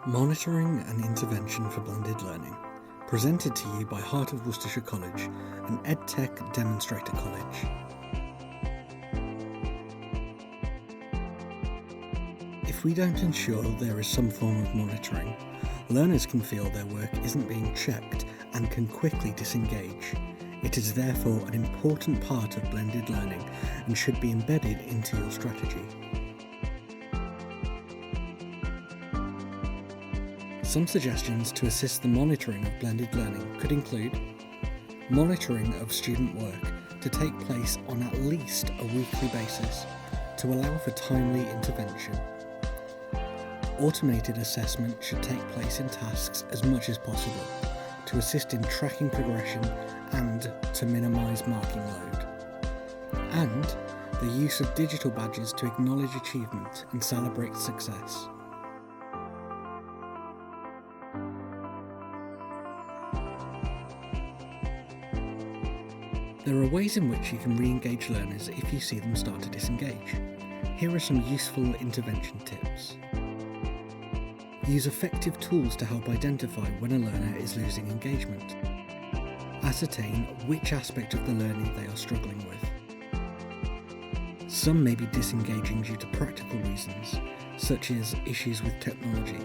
Monitoring and Intervention for Blended Learning, presented to you by Heart of Worcestershire College and EdTech Demonstrator College. If we don't ensure there is some form of monitoring, learners can feel their work isn't being checked and can quickly disengage. It is therefore an important part of blended learning and should be embedded into your strategy. Some suggestions to assist the monitoring of blended learning could include monitoring of student work to take place on at least a weekly basis to allow for timely intervention. Automated assessment should take place in tasks as much as possible to assist in tracking progression and to minimise marking load. And the use of digital badges to acknowledge achievement and celebrate success. There are ways in which you can re-engage learners if you see them start to disengage. Here are some useful intervention tips. Use effective tools to help identify when a learner is losing engagement. Ascertain which aspect of the learning they are struggling with. Some may be disengaging due to practical reasons, such as issues with technology,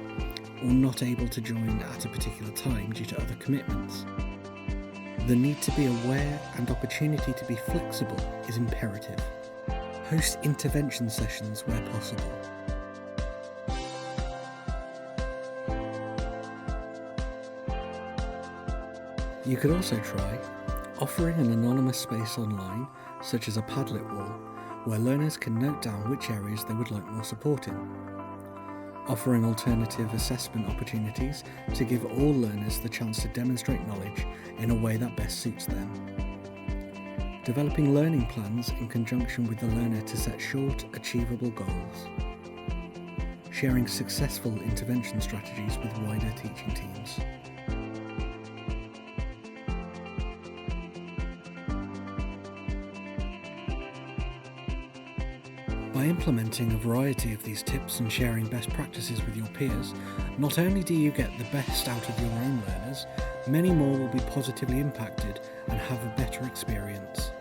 or not able to join at a particular time due to other commitments. The need to be aware and opportunity to be flexible is imperative. Host intervention sessions where possible. You could also try offering an anonymous space online, such as a Padlet wall, where learners can note down which areas they would like more support in. Offering alternative assessment opportunities to give all learners the chance to demonstrate knowledge in a way that best suits them. Developing learning plans in conjunction with the learner to set short, achievable goals. Sharing successful intervention strategies with wider teaching teams. By implementing a variety of these tips and sharing best practices with your peers, not only do you get the best out of your own learners, many more will be positively impacted and have a better experience.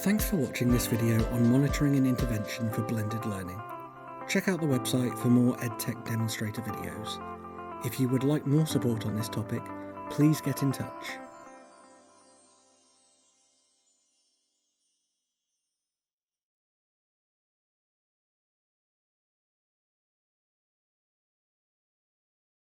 Thanks for watching this video on monitoring and intervention for blended learning. Check out the website for more EdTech demonstrator videos. If you would like more support on this topic, please get in touch.